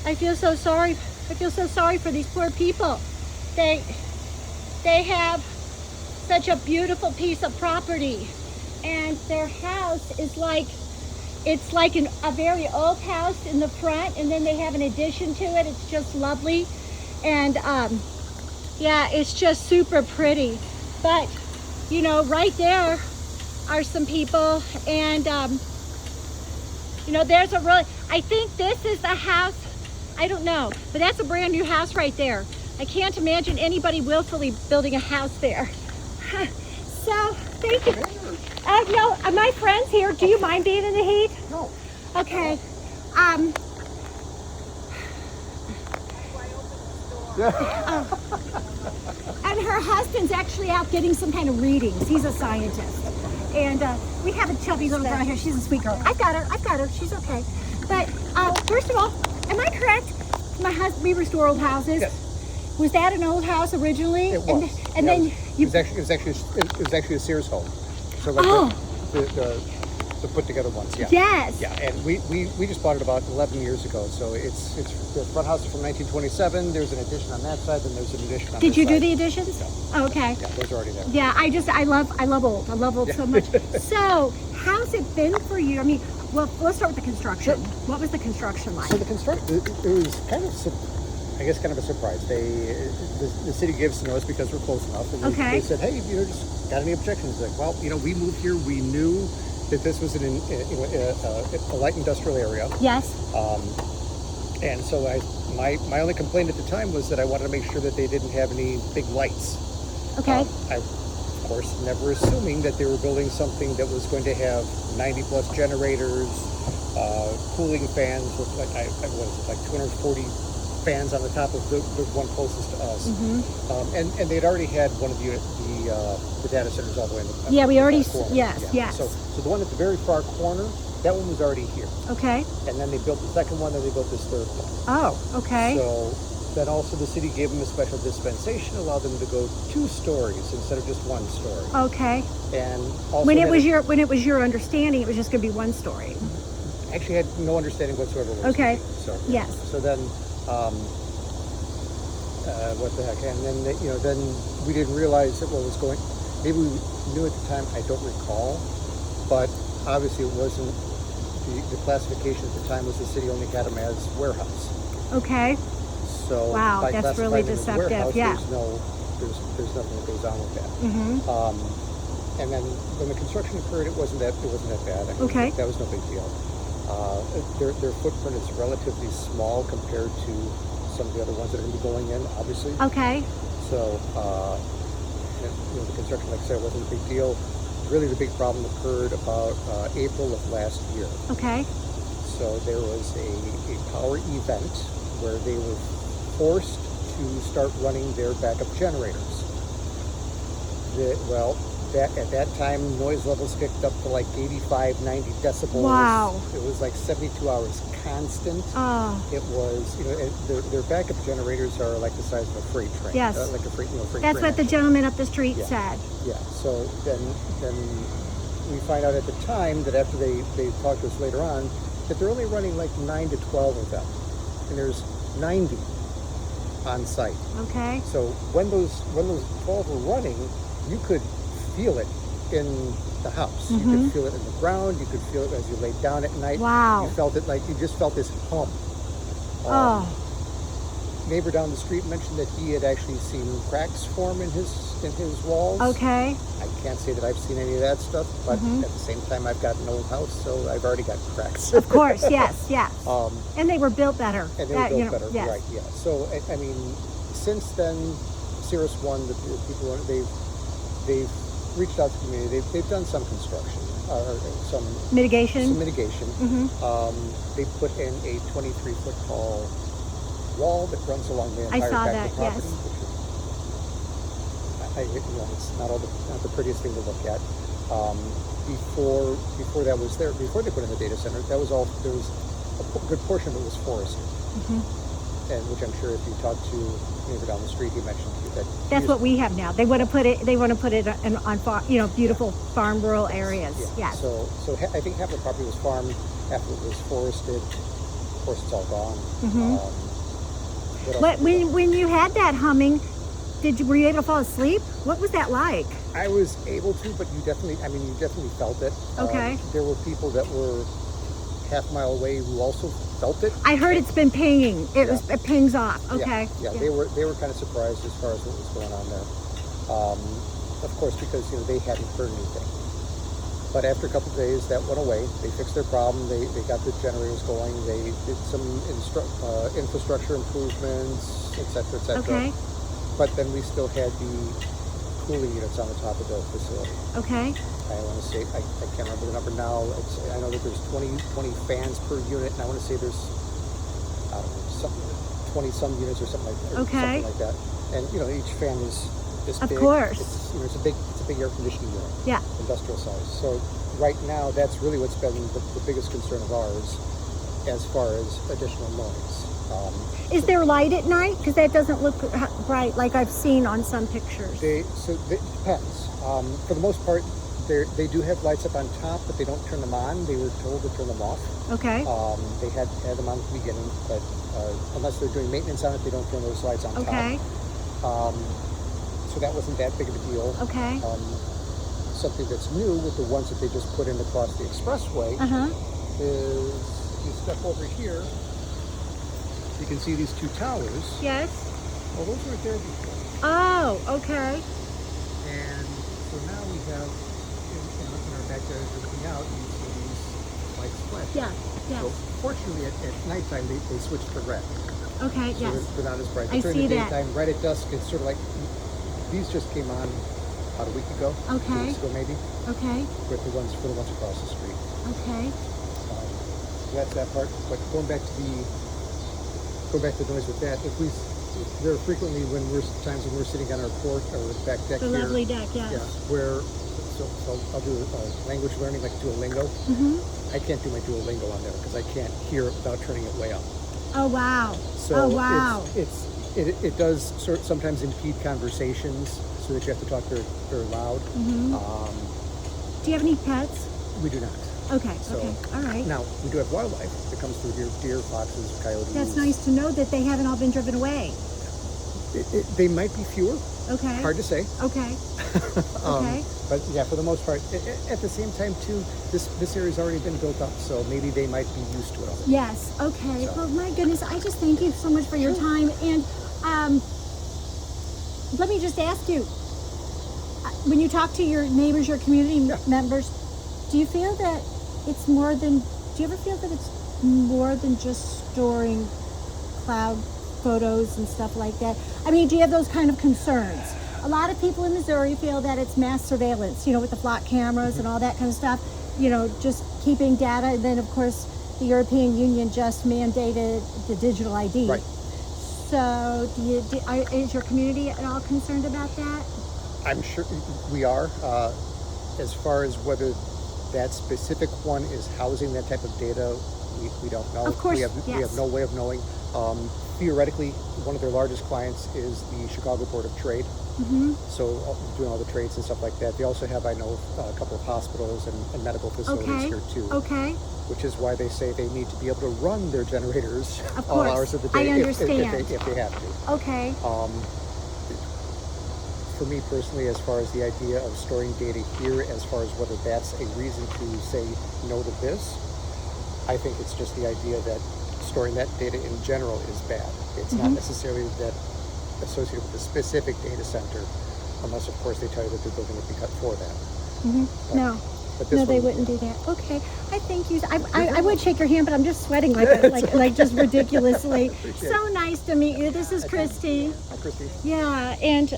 I feel so sorry. I feel so sorry for these poor people. They have such a beautiful piece of property, and their house is like, it's like a very old house in the front, and then they have an addition to it. It's just lovely, and yeah, it's just super pretty. But you know, right there are some people, and you know, there's a really, I think this is the house, I don't know, but that's a brand new house right there. I can't imagine anybody willfully building a house there. So, thank you. No, my friend's here. Do you mind being in the heat? No. Okay. And her husband's actually out getting some kind of readings. He's a scientist. And we have a chubby little girl here. She's a sweet girl. I've got her. She's okay. But first of all, am I correct? My husband, we restore old houses. Yes. Was that an old house originally? It was. And then you. It was actually a Sears home. So like the put together ones. Yeah. Yes. Yeah, and we just bought it about 11 years ago. So it's the front house is from 1927. There's an addition on that side, then there's an addition on Did this you side. do the additions? No. Oh, okay. Yeah, those are already there. Yeah, I love old. I love old so much. So how's it been for you? I mean, well, let's start with the construction. Sure. What was the construction like? So the construction, it was kind of, I guess, kind of a surprise. The city gives to us because we're close enough. And they said, hey, you know, just got any objections? Like, well, you know, we moved here. We knew that this was a light industrial area. Yes. And so my only complaint at the time was that I wanted to make sure that they didn't have any big lights. Okay. I, of course, never assuming that they were building something that was going to have 90 plus generators, cooling fans with like 240 fans on the top of the one closest to us. Mm-hmm. And they'd already had one of the data centers all the way in the Yeah, we already, corner. yes. So the one at the very far corner, that one was already here. Okay. And then they built the second one, then they built this third one. Oh, okay. So then also the city gave them a special dispensation, allowed them to go 2 stories instead of just 1 story. Okay. And also when it was your understanding, it was just going to be 1 story. Actually had no understanding whatsoever. Okay. So yes. So then, what the heck? And then then we didn't realize that what was going. Maybe we knew at the time. I don't recall, but obviously it wasn't. The classification at the time was the city only had them as warehouse. Okay. So wow, by that's really deceptive. Warehouse, yeah. There's nothing that goes on with that. Mm-hmm. And then when the construction occurred, it wasn't that bad. I mean, okay. That was no big deal. Their footprint is relatively small compared to some of the other ones that are going to be going in, obviously. Okay. So, the construction, like I said, wasn't a big deal. Really, the big problem occurred about April of last year. Okay. So there was a power event where they were forced to start running their backup generators. At that time, noise levels kicked up to like 85, 90 decibels. Wow. It was like 72 hours constant. Oh. It was, their backup generators are like the size of a freight train. Yes. Like a freight That's train what the gentleman up the street said. Yeah. So then we find out at the time that after they talked to us later on, that they're only running like 9 to 12 of them. And there's 90 on site. Okay. So when those 12 were running, you could feel it in the house. Mm-hmm. You could feel it in the ground. You could feel it as you laid down at night. Wow. You felt it like you just felt this hum. Neighbor down the street mentioned that he had actually seen cracks form in his walls. Okay. I can't say that I've seen any of that stuff, but at the same time, I've got an old house, so I've already got cracks. Of course, yes. And they were built better. And they were built better, yes. right? Yeah. So I mean, since then, Cirrus One, the people they've reached out to the community. They've done some construction or some mitigation. They put in a 23-foot tall wall that runs along the entire back of the property. Yes. It's not the prettiest thing to look at. Before that was there, before they put in the data center, there was a good portion of it was forested. And which I'm sure if you talk to neighbor down the street, he mentioned to you that that's what we have now. They want to put it. They want to put it on beautiful farm rural areas. Yeah. Yes. So I think half the property was farmed, half of it was forested, course, it's all gone. When you had that humming, were you able to fall asleep? What was that like? I was able to, but you definitely felt it. Okay. There were people that were half a mile away who also felt it. I heard it's been pinging. It pings off. Okay. Yeah. They were kind of surprised as far as what was going on there. Of course, because they hadn't heard anything. But after a couple of days, that went away. They fixed their problem. They got the generators going. They did some infrastructure improvements, et cetera. Okay. But then we still had the cooling units on the top of the facility. Okay. I want to say, I can't remember the number now. I know that there's 20 fans per unit, and I want to say there's, I don't know, 20 some units or something like that. Okay. Something like that. And each fan is this of big. Of course. It's a big air conditioning unit. Yeah. Industrial size. So right now, that's really what's been the biggest concern of ours as far as additional noise. Is there light at night? Because that doesn't look bright like I've seen on some pictures. It depends. For the most part, they do have lights up on top, but they don't turn them on. They were told to turn them off. Okay. They had them on at the beginning, but unless they're doing maintenance on it, they don't turn those lights on okay. top. So that wasn't that big of a deal. Okay. Something that's new with the ones that they just put in across the expressway is you step over here. You can see these two towers. Yes. Well, those weren't there before. Oh, okay. And so now we have, in our backyard, as you're looking out, you see these lights flash. Yeah, yes. So fortunately, at nighttime, they switch to red. Okay, so yes. they're not as bright. I But see during the that. daytime, right at dusk, it's sort of like, these just came on about a week ago. Okay. 2 weeks ago, maybe. Okay. With the ones across the street. Okay. So that's that part. But going back to the noise with that, there are frequently times when we're sitting on our porch or back deck The here. lovely deck, yes. Yeah, so I'll do language learning like Duolingo. I can't do my Duolingo on there because I can't hear it without turning it way up. Oh wow. So oh wow. It does sometimes impede conversations, so that you have to talk very, very loud. Do you have any pets? We do not. Okay, okay, all right. Now, we do have wildlife that comes through here, deer, foxes, coyotes. That's nice to know that they haven't all been driven away. They might be fewer. Okay. Hard to say. Okay. Okay. But yeah, for the most part, at the same time too, this area's already been built up, so maybe they might be used to it already. Yes, okay. So. Well, my goodness, I just thank you so much for your time. And let me just ask you, when you talk to your neighbors, your community members, do you feel that it's more than, do you ever feel that it's more than just storing cloud photos and stuff like that? I mean, do you have those kind of concerns? A lot of people in Missouri feel that it's mass surveillance, with the flock cameras and all that kind of stuff, just keeping data. And then, of course, the European Union just mandated the digital ID. Right. So is your community at all concerned about that? I'm sure we are. As far as whether that specific one is housing that type of data, we don't know. Of course, we have no way of knowing. Theoretically, one of their largest clients is the Chicago Board of Trade. So doing all the trades and stuff like that. They also have, I know, a couple of hospitals and medical facilities here too. Okay. Which is why they say they need to be able to run their generators of all course. hours of the day I understand. if they have to. Okay. For me personally, as far as the idea of storing data here, as far as whether that's a reason to say no to this, I think it's just the idea that storing that data in general is bad. It's not necessarily that associated with a specific data center, unless of course they tell you that they're building it for that. No. But No, they wouldn't do that. Okay, I thank you. I would shake your hand, but I'm just sweating like just ridiculously. So nice to meet you. This is Christy. Hi, Christy. Yeah, and